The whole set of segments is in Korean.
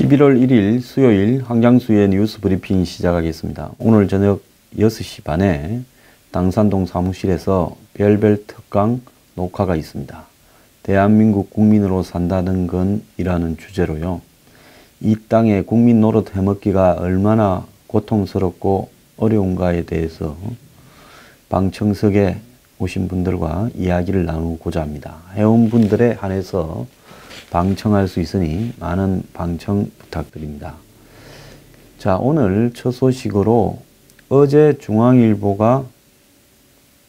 11월 1일 수요일 황장수의 뉴스 브리핑 시작하겠습니다. 오늘 저녁 6시 반에 당산동 사무실에서 별별 특강 녹화가 있습니다. 대한민국 국민으로 산다는 건 이라는 주제로요. 이 땅에 국민 노릇 해먹기가 얼마나 고통스럽고 어려운가에 대해서 방청석에 오신 분들과 이야기를 나누고자 합니다. 회원분들에 한해서 방청할 수 있으니 많은 방청 부탁드립니다. 자, 오늘 첫 소식으로 어제 중앙일보가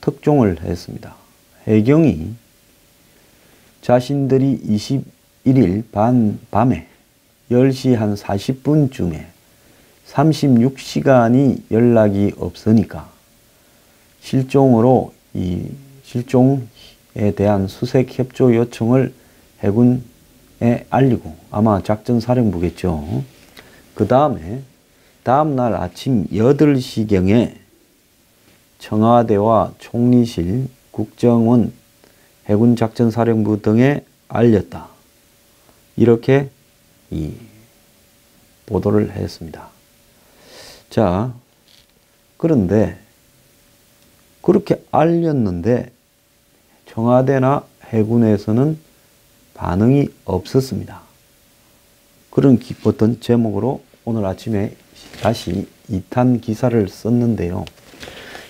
특종을 했습니다. 해경이 자신들이 21일 밤에 10시 한 40분쯤에 36시간이 연락이 없으니까 실종으로 이 실종에 대한 수색 협조 요청을 해군에 알리고, 아마 작전사령부겠죠. 그 다음에 다음날 아침 8시경에 청와대와 총리실, 국정원, 해군작전사령부 등에 알렸다. 이렇게 이 보도를 했습니다. 자, 그런데 그렇게 알렸는데 청와대나 해군에서는 반응이 없었습니다. 그런 어떤 제목으로 오늘 아침에 다시 2탄 기사를 썼는데요.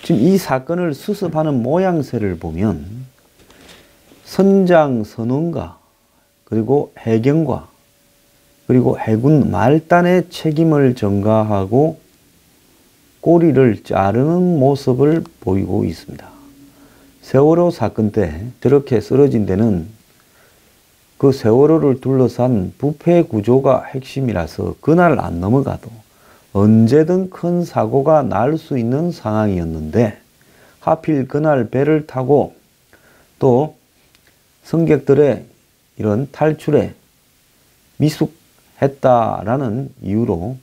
지금 이 사건을 수습하는 모양새를 보면 선장 선원과 그리고 해경과 그리고 해군 말단의 책임을 전가하고 꼬리를 자르는 모습을 보이고 있습니다. 세월호 사건 때 저렇게 쓰러진 데는 그 세월호를 둘러싼 부패 구조가 핵심이라서 그날 안 넘어가도 언제든 큰 사고가 날 수 있는 상황이었는데, 하필 그날 배를 타고 또 승객들의 이런 탈출에 미숙했다라는 이유로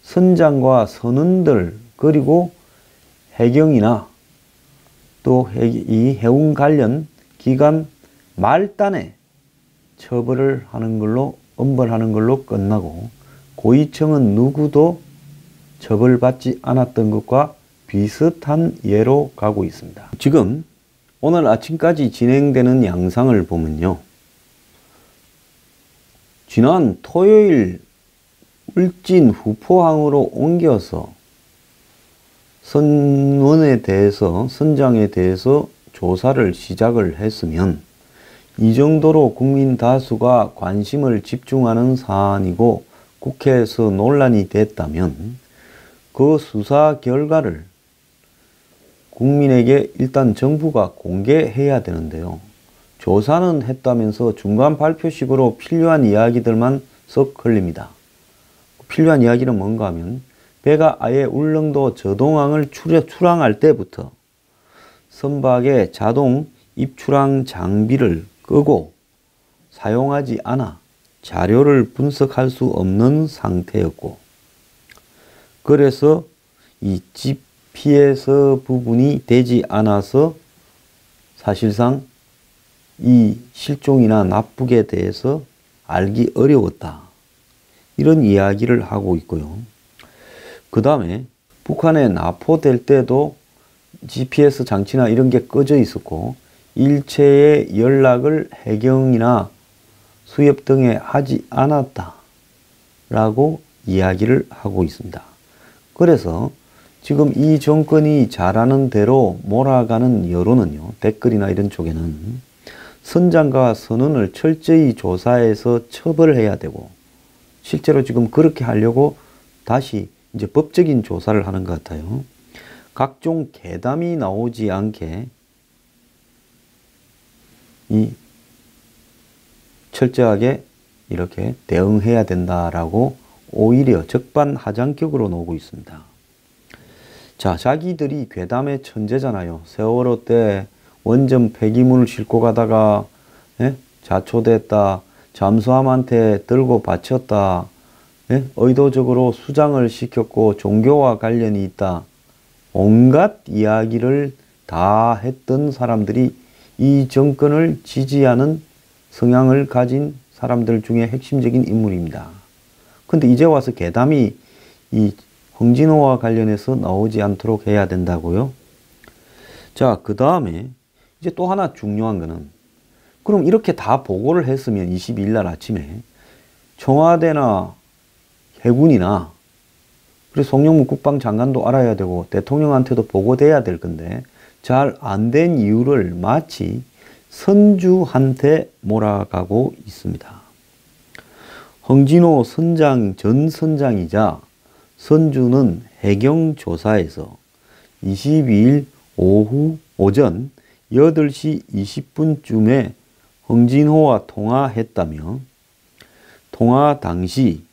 선장과 선원들 그리고 해경이나 또 이 해운 관련 기관 말단에 처벌을 하는 걸로, 엄벌하는 걸로 끝나고 고위층은 누구도 처벌받지 않았던 것과 비슷한 예로 가고 있습니다. 지금 오늘 아침까지 진행되는 양상을 보면요. 지난 토요일 울진 후포항으로 옮겨서 선원에 대해서, 선장에 대해서 조사를 시작을 했으면 이 정도로 국민 다수가 관심을 집중하는 사안이고 국회에서 논란이 됐다면 그 수사 결과를 국민에게 일단 정부가 공개해야 되는데요. 조사는 했다면서 중간 발표식으로 필요한 이야기들만 썩 흘립니다. 필요한 이야기는 뭔가 하면 배가 아예 울릉도 저동항을 출항할 때부터 선박에 자동 입출항 장비를 끄고 사용하지 않아 자료를 분석할 수 없는 상태였고, 그래서 이 GPS 부분이 되지 않아서 사실상 이 실종이나 납북에 대해서 알기 어려웠다. 이런 이야기를 하고 있고요. 그 다음에 북한에 납포될 때도 GPS 장치나 이런 게 꺼져 있었고 일체의 연락을 해경이나 수협 등에 하지 않았다 라고 이야기를 하고 있습니다. 그래서 지금 이 정권이 잘하는 대로 몰아가는 여론은요, 댓글이나 이런 쪽에는 선장과 선원을 철저히 조사해서 처벌해야 되고, 실제로 지금 그렇게 하려고 다시 이제 법적인 조사를 하는 것 같아요. 각종 괴담이 나오지 않게 이 철저하게 이렇게 대응해야 된다라고 오히려 적반하장격으로 나오고 있습니다. 자, 자기들이 괴담의 천재잖아요. 세월호 때 원전 폐기물을 싣고 가다가 자초됐다, 잠수함한테 들고 바쳤다, 의도적으로 수장을 시켰고 종교와 관련이 있다, 온갖 이야기를 다 했던 사람들이 이 정권을 지지하는 성향을 가진 사람들 중에 핵심적인 인물입니다. 근데 이제 와서 괴담이 이 홍진호와 관련해서 나오지 않도록 해야 된다고요? 자, 그 다음에 이제 또 하나 중요한 거는, 그럼 이렇게 다 보고를 했으면 22일 날 아침에 청와대나 해군이나 그래서 송영무 국방장관도 알아야 되고 대통령한테도 보고돼야 될 건데 잘 안 된 이유를 마치 선주한테 몰아가고 있습니다. 홍진호 선장 전 선장이자 선주는 해경조사에서 22일 오전 8시 20분쯤에 홍진호와 통화했다며 통화 당시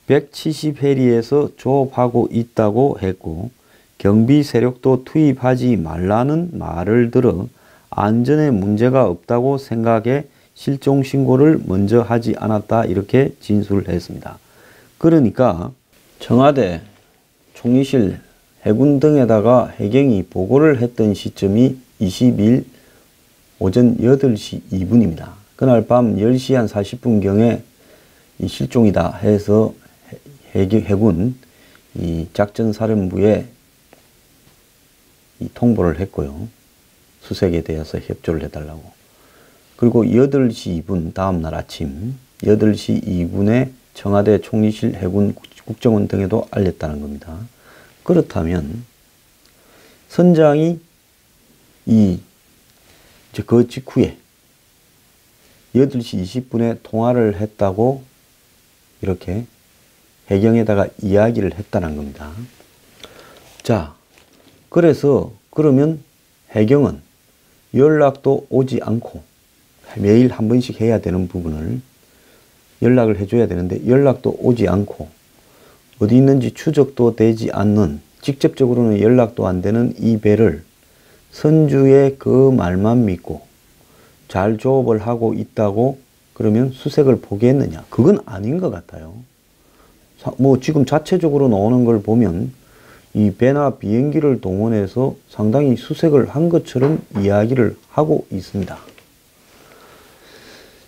170해리에서 조업하고 있다고 했고 경비 세력도 투입하지 말라는 말을 들어 안전에 문제가 없다고 생각해 실종 신고를 먼저 하지 않았다 이렇게 진술을 했습니다. 그러니까 청와대, 총리실, 해군 등에다가 해경이 보고를 했던 시점이 20일 오전 8시 2분입니다. 그날 밤 10시 한 40분경에 이 실종이다 해서 해군 이 작전사령부에 이 통보를 했고요. 수색에 대해서 협조를 해달라고. 그리고 8시 2분 다음날 아침 8시 2분에 청와대 총리실 해군 국정원 등에도 알렸다는 겁니다. 그렇다면 선장이 이제 그 직후에 8시 20분에 통화를 했다고 이렇게 해경에다가 이야기를 했다는 겁니다. 자, 그래서 그러면 해경은 연락도 오지 않고 매일 한 번씩 해야 되는 부분을 연락을 해줘야 되는데 연락도 오지 않고 어디 있는지 추적도 되지 않는 직접적으로는 연락도 안 되는 이 배를 선주의 그 말만 믿고 잘 조업을 하고 있다고 그러면 수색을 포기했느냐? 그건 아닌 것 같아요. 뭐 지금 자체적으로 나오는 걸 보면 이 배나 비행기를 동원해서 상당히 수색을 한 것처럼 이야기를 하고 있습니다.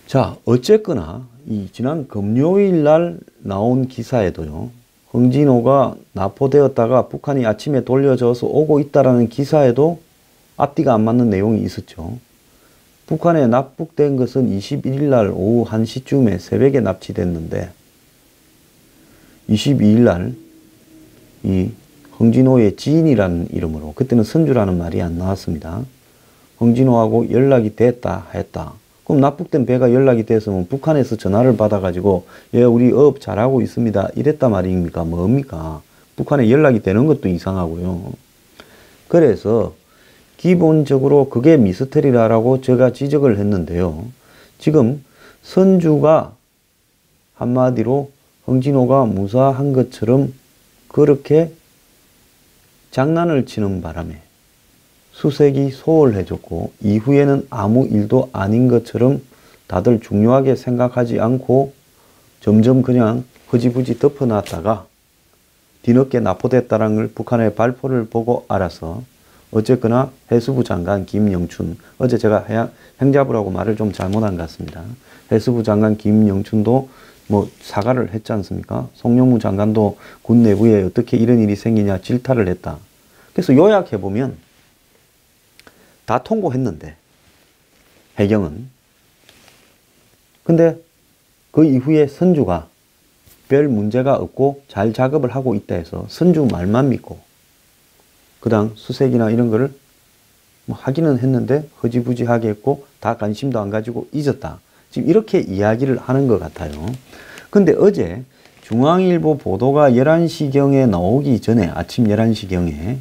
자, 어쨌거나 이 지난 금요일 날 나온 기사에도요. 홍진호가 납포되었다가 북한이 아침에 돌려져서 오고 있다라는 기사에도 앞뒤가 안 맞는 내용이 있었죠. 북한에 납북된 것은 21일 날 오후 1시쯤에 새벽에 납치됐는데 22일 날 이 홍진호의 지인이라는 이름으로 그때는 선주라는 말이 안 나왔습니다. 홍진호하고 연락이 됐다 했다. 그럼 납북된 배가 연락이 됐으면 북한에서 전화를 받아가지고 예 우리 어업 잘하고 있습니다 이랬단 말입니까? 뭡니까? 북한에 연락이 되는 것도 이상하고요. 그래서 기본적으로 그게 미스터리라고 제가 지적을 했는데요. 지금 선주가 한마디로 홍진호가 무사한 것처럼 그렇게 장난을 치는 바람에 수색이 소홀해졌고 이후에는 아무 일도 아닌 것처럼 다들 중요하게 생각하지 않고 점점 그냥 흐지부지 덮어놨다가 뒤늦게 납포됐다는 걸 북한의 발표를 보고 알아서 어쨌거나 해수부 장관 김영춘, 어제 제가 행자부라고 말을 좀 잘못한 것 같습니다. 해수부 장관 김영춘도 뭐 사과를 했지 않습니까? 송영무 장관도 군 내부에 어떻게 이런 일이 생기냐 질타를 했다. 그래서 요약해보면 다 통보했는데 해경은 근데 그 이후에 선주가 별 문제가 없고 잘 작업을 하고 있다 해서 선주 말만 믿고 그다음 수색이나 이런 거를 뭐 하기는 했는데 허지부지하게 했고 다 관심도 안 가지고 잊었다. 지금 이렇게 이야기를 하는 것 같아요. 근데 어제 중앙일보 보도가 11시경에 나오기 전에 아침 11시경에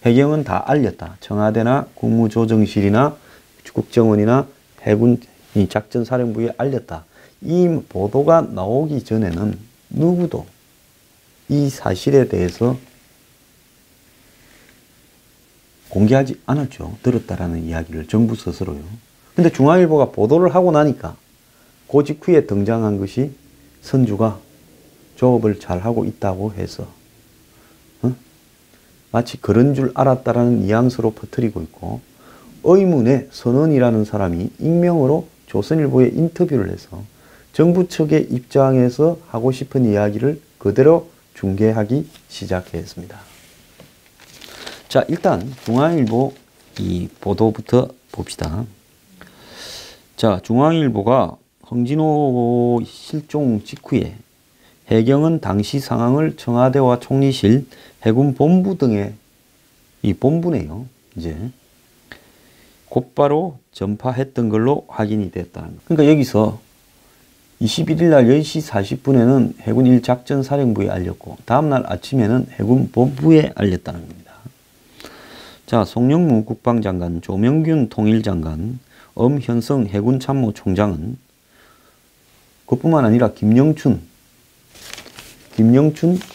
해경은 다 알렸다. 청와대나 국무조정실이나 국정원이나 해군 작전사령부에 알렸다. 이 보도가 나오기 전에는 누구도 이 사실에 대해서 공개하지 않았죠. 들었다라는 이야기를 정부 스스로요. 근데 중앙일보가 보도를 하고 나니까 그 직후에 등장한 것이 선주가 조업을 잘하고 있다고 해서 마치 그런 줄 알았다라는 뉘앙스로 퍼뜨리고 있고 의문의 선언이라는 사람이 익명으로 조선일보에 인터뷰를 해서 정부 측의 입장에서 하고 싶은 이야기를 그대로 중계하기 시작했습니다. 자, 일단 중앙일보 이 보도부터 봅시다. 자, 중앙일보가 홍진호 실종 직후에 해경은 당시 상황을 청와대와 총리실, 해군본부 등의 이 본부네요. 이제 곧바로 전파했던 걸로 확인이 됐다는 거. 그러니까 여기서 21일 날 10시 40분에는 해군 1작전사령부에 알렸고 다음날 아침에는 해군본부에 알렸다는 겁니다. 자, 송영무 국방장관, 조명균 통일장관, 엄현성 해군참모총장은 그뿐만 아니라 김영춘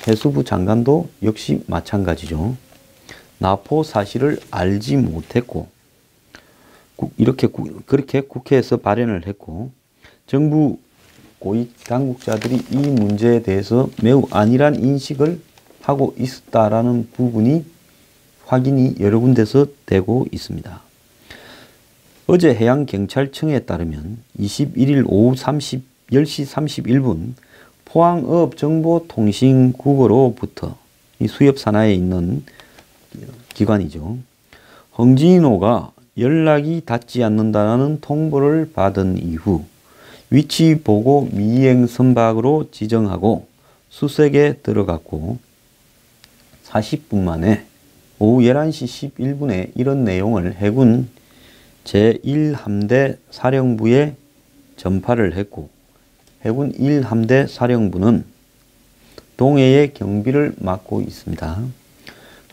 해수부 장관도 역시 마찬가지죠. 나포 사실을 알지 못했고 그렇게 국회에서 발언을 했고 정부 고위 당국자들이 이 문제에 대해서 매우 안일한 인식을 하고 있었다라는 부분이 확인이 여러 군데서 되고 있습니다. 어제 해양경찰청에 따르면 21일 오후 10시 31분 포항어업정보통신국어로부터 이 수협 산하에 있는 기관이죠. 홍진호가 연락이 닿지 않는다는 통보를 받은 이후 위치 보고 미행 선박으로 지정하고 수색에 들어갔고 40분 만에 오후 11시 11분에 이런 내용을 해군 제1함대 사령부에 전파를 했고 해군 1함대 사령부는 동해의 경비를 맡고 있습니다.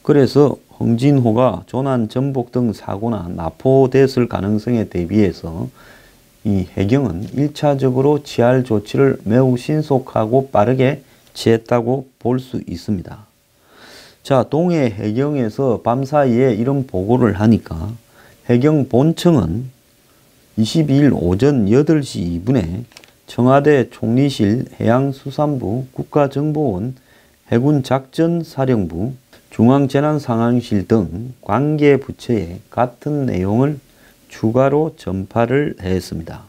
그래서 홍진호가 조난, 전복 등 사고나 납포됐을 가능성에 대비해서 이 해경은 1차적으로 취할 조치를 매우 신속하고 빠르게 취했다고 볼 수 있습니다. 자, 동해 해경에서 밤사이에 이런 보고를 하니까 해경 본청은 22일 오전 8시 2분에 청와대 총리실 해양수산부 국가정보원 해군작전사령부 중앙재난상황실 등 관계부처에 같은 내용을 추가로 전파를 했습니다.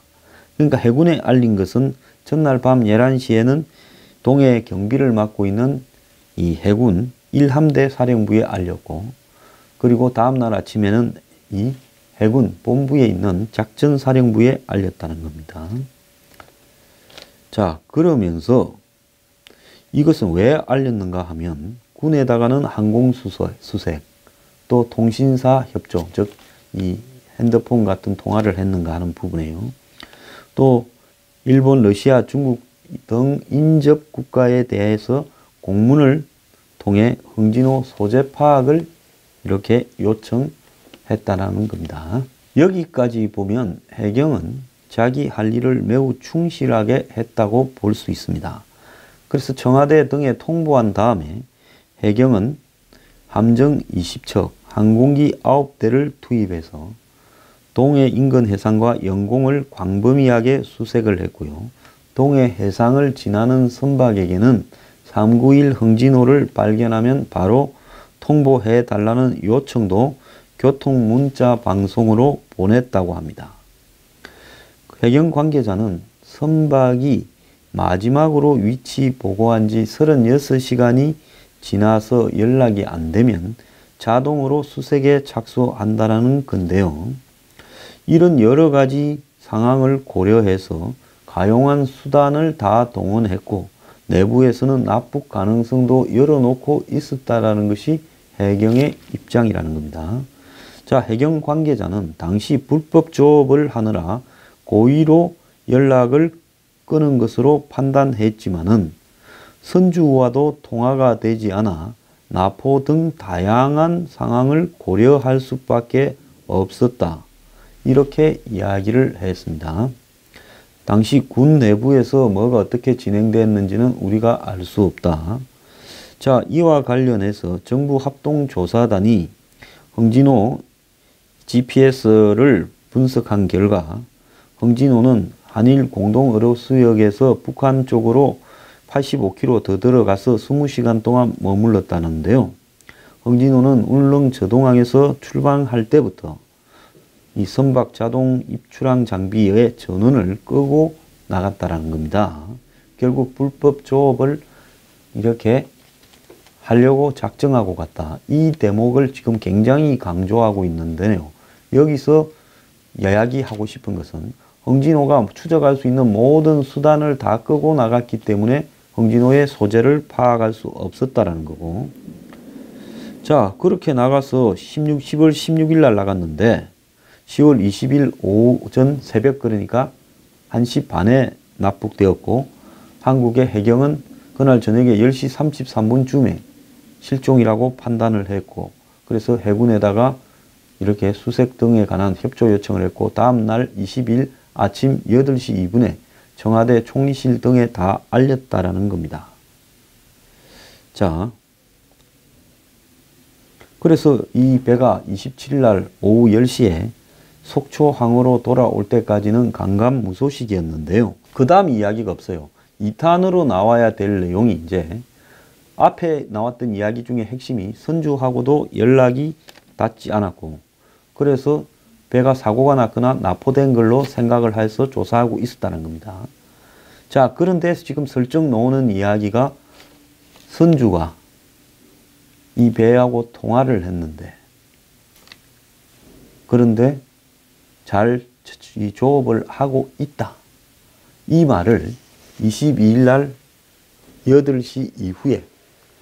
그러니까 해군에 알린 것은 전날 밤 11시에는 동해 경비를 맡고 있는 이 해군 1함대 사령부에 알렸고 그리고 다음날 아침에는 이 해군 본부에 있는 작전사령부에 알렸다는 겁니다. 자, 그러면서 이것은 왜 알렸는가 하면 군에다가는 항공수색, 또 통신사 협조, 즉 이 핸드폰 같은 통화를 했는가 하는 부분이에요. 또 일본, 러시아, 중국 등 인접 국가에 대해서 공문을 통해 홍진호 소재 파악을 이렇게 요청했다는 겁니다. 여기까지 보면 해경은 자기 할 일을 매우 충실하게 했다고 볼 수 있습니다. 그래서 청와대 등에 통보한 다음에 해경은 함정 20척, 항공기 9대를 투입해서 동해 인근 해상과 영공을 광범위하게 수색을 했고요. 동해 해상을 지나는 선박에게는 391 홍진호를 발견하면 바로 통보해 달라는 요청도 교통 문자 방송으로 보냈다고 합니다. 해경 관계자는 선박이 마지막으로 위치 보고한 지 36시간이 지나서 연락이 안 되면 자동으로 수색에 착수한다는 건데요. 이런 여러 가지 상황을 고려해서 가용한 수단을 다 동원했고 내부에서는 납북 가능성도 열어놓고 있었다라는 것이 해경의 입장이라는 겁니다. 자, 해경 관계자는 당시 불법 조업을 하느라 고의로 연락을 끊은 것으로 판단했지만은 선주와도 통화가 되지 않아 납포 등 다양한 상황을 고려할 수밖에 없었다. 이렇게 이야기를 했습니다. 당시 군 내부에서 뭐가 어떻게 진행됐는지는 우리가 알 수 없다. 자, 이와 관련해서 정부 합동조사단이 홍진호 GPS를 분석한 결과 홍진호는 한일 공동의료수역에서 북한 쪽으로 85km 더 들어가서 20시간 동안 머물렀다는데요. 홍진호는 울릉 저동항에서 출발할 때부터 이 선박 자동 입출항 장비의 전원을 끄고 나갔다라는 겁니다. 결국 불법 조업을 이렇게 하려고 작정하고 갔다. 이 대목을 지금 굉장히 강조하고 있는데요. 여기서 이야기하고 싶은 것은 홍진호가 추적할 수 있는 모든 수단을 다 끄고 나갔기 때문에 홍진호의 소재를 파악할 수 없었다라는 거고. 자, 그렇게 나가서 10월 16일 날 나갔는데 10월 20일 오전 새벽, 그러니까 1시 반에 납북되었고, 한국의 해경은 그날 저녁에 10시 33분쯤에 실종이라고 판단을 했고, 그래서 해군에다가 이렇게 수색 등에 관한 협조 요청을 했고, 다음 날 20일 아침 8시 2분에 청와대 총리실 등에 다 알렸다라는 겁니다. 자, 그래서 이 배가 27일 날 오후 10시에 속초항으로 돌아올 때까지는 강감무소식이었는데요. 그 다음 이야기가 없어요. 2탄으로 나와야 될 내용이 이제 앞에 나왔던 이야기 중에 핵심이 선주하고도 연락이 닿지 않았고, 그래서 배가 사고가 났거나 납포된 걸로 생각을 해서 조사하고 있었다는 겁니다. 자, 그런데 지금 설정 나오는 이야기가 선주가 이 배하고 통화를 했는데, 그런데 잘 이 조업을 하고 있다. 이 말을 22일 날 8시 이후에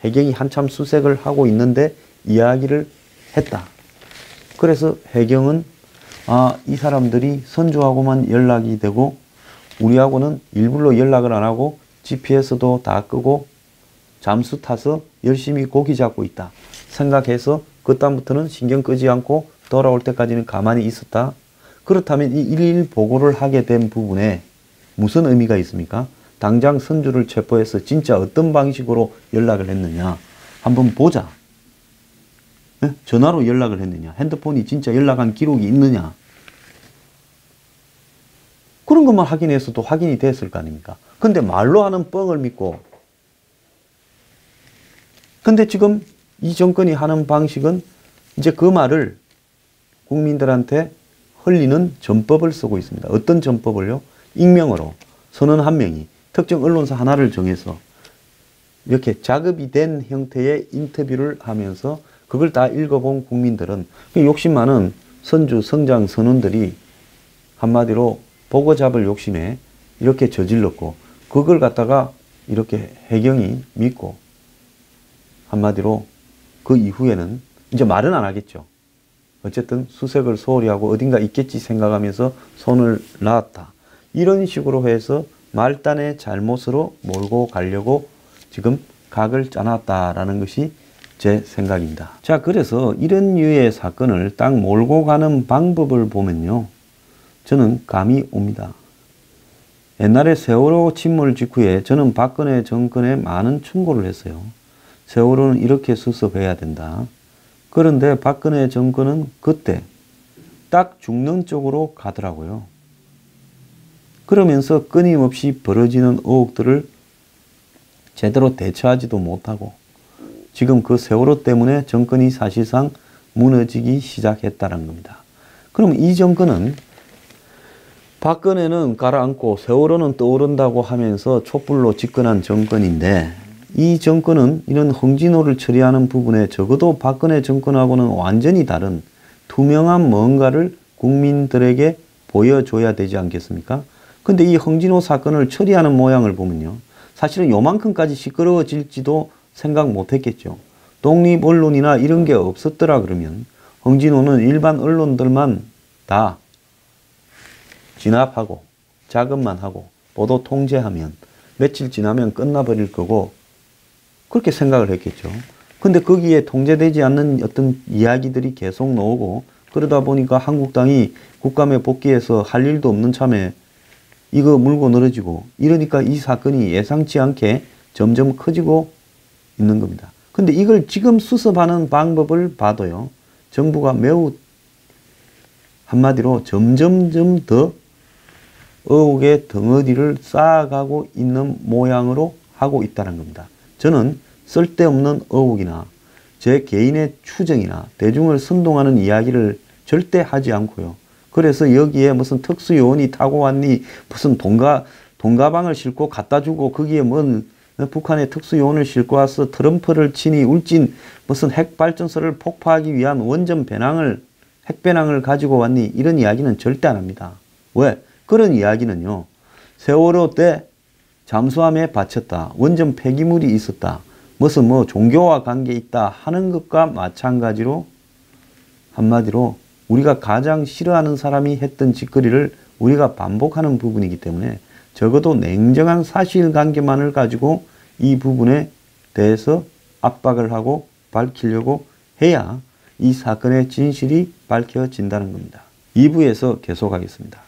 해경이 한참 수색을 하고 있는데 이야기를 했다. 그래서 해경은 이 사람들이 선주하고만 연락이 되고 우리하고는 일부러 연락을 안 하고 GPS도 다 끄고 잠수 타서 열심히 고기 잡고 있다 생각해서 그다음부터는 신경 끄지 않고 돌아올 때까지는 가만히 있었다. 그렇다면 이 일일 보고를 하게 된 부분에 무슨 의미가 있습니까? 당장 선주를 체포해서 진짜 어떤 방식으로 연락을 했느냐 한번 보자. 전화로 연락을 했느냐, 핸드폰이 진짜 연락한 기록이 있느냐, 그런 것만 확인해서도 확인이 됐을 거 아닙니까? 근데 말로 하는 뻥을 믿고, 근데 지금 이 정권이 하는 방식은 이제 그 말을 국민들한테 흘리는 전법을 쓰고 있습니다. 어떤 전법을요? 익명으로 선원 한 명이 특정 언론사 하나를 정해서 이렇게 작업이 된 형태의 인터뷰를 하면서 그걸 다 읽어본 국민들은, 욕심 많은 선주 성장 선원들이 한마디로 보고 잡을 욕심에 이렇게 저질렀고, 그걸 갖다가 이렇게 해경이 믿고 한마디로 그 이후에는 이제 말은 안 하겠죠. 어쨌든 수색을 소홀히 하고 어딘가 있겠지 생각하면서 손을 놨다. 이런 식으로 해서 말단의 잘못으로 몰고 가려고 지금 각을 짜놨다라는 것이 제 생각입니다. 자, 그래서 이런 류의 사건을 딱 몰고 가는 방법을 보면요, 저는 감이 옵니다. 옛날에 세월호 침몰 직후에 저는 박근혜 정권에 많은 충고를 했어요. 세월호는 이렇게 수습해야 된다. 그런데 박근혜 정권은 그때 딱 죽는 쪽으로 가더라고요. 그러면서 끊임없이 벌어지는 의혹들을 제대로 대처하지도 못하고 지금 그 세월호 때문에 정권이 사실상 무너지기 시작했다는 겁니다. 그럼 이 정권은 박근혜는 가라앉고 세월호는 떠오른다고 하면서 촛불로 집권한 정권인데, 이 정권은 이런 홍진호를 처리하는 부분에 적어도 박근혜 정권하고는 완전히 다른 투명한 뭔가를 국민들에게 보여줘야 되지 않겠습니까? 근데 이 홍진호 사건을 처리하는 모양을 보면요, 사실은 요만큼까지 시끄러워질지도 생각 못했겠죠. 독립 언론이나 이런 게 없었더라 그러면 홍진호는 일반 언론들만 다 진압하고 작업만 하고 보도 통제하면 며칠 지나면 끝나버릴 거고, 그렇게 생각을 했겠죠. 근데 거기에 통제되지 않는 어떤 이야기들이 계속 나오고, 그러다 보니까 한국당이 국감에 복귀해서 할 일도 없는 참에 이거 물고 늘어지고, 이러니까 이 사건이 예상치 않게 점점 커지고 있는 겁니다. 근데 이걸 지금 수습하는 방법을 봐도요, 정부가 매우 한마디로 점점점 더 의혹의 덩어리를 쌓아가고 있는 모양으로 하고 있다는 겁니다. 저는 쓸데없는 의혹이나 제 개인의 추정이나 대중을 선동하는 이야기를 절대 하지 않고요. 그래서 여기에 무슨 특수요원이 타고 왔니, 무슨 돈 돈가방을 싣고 갖다 주고 거기에 뭔 북한의 특수요원을 싣고 와서 트럼프를 치니 울진 무슨 핵발전소를 폭파하기 위한 원전 배낭을 핵배낭을 가지고 왔니? 이런 이야기는 절대 안 합니다. 왜? 그런 이야기는요. 세월호 때 잠수함에 바쳤다. 원전 폐기물이 있었다. 무슨 뭐 종교와 관계 있다 하는 것과 마찬가지로 한마디로 우리가 가장 싫어하는 사람이 했던 짓거리를 우리가 반복하는 부분이기 때문에 적어도 냉정한 사실관계만을 가지고 이 부분에 대해서 압박을 하고 밝히려고 해야 이 사건의 진실이 밝혀진다는 겁니다. 2부에서 계속하겠습니다.